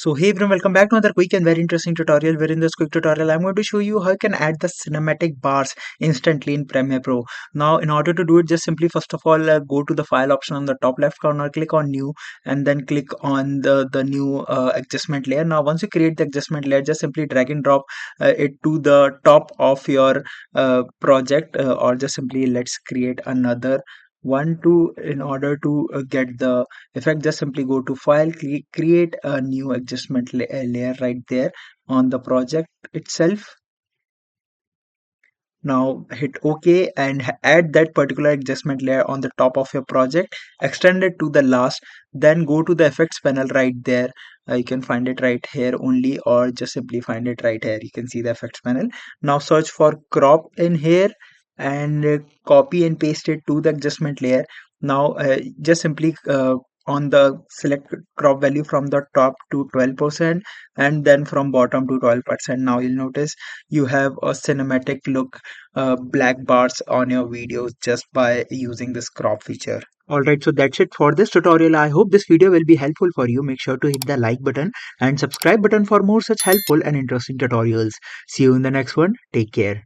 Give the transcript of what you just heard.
So hey everyone, welcome back to another quick and very interesting tutorial. Where in this quick tutorial I'm going to show you how you can add the cinematic bars instantly in Premiere Pro. Now in order to do it, just simply first of all go to the file option on the top left corner, click on new, and then click on the new adjustment layer. Now once you create the adjustment layer, just simply drag and drop it to the top of your project, or just simply let's create another one to in order to get the effect. Just simply go to file, create a new adjustment layer right there on the project itself. Now hit OK and add that particular adjustment layer on the top of your project, extend it to the last, then go to the effects panel right there. You can find it right here only, or just simply find it right here. You can see the effects panel. Now search for crop in here and copy and paste it to the adjustment layer. Now just simply on the select crop value from the top to 12% and then from bottom to 12%. Now you'll notice you have a cinematic look, black bars on your videos just by using this crop feature. Alright, so that's it for this tutorial. I hope this video will be helpful for you. Make sure to hit the like button and subscribe button for more such helpful and interesting tutorials. See you in the next one. Take care.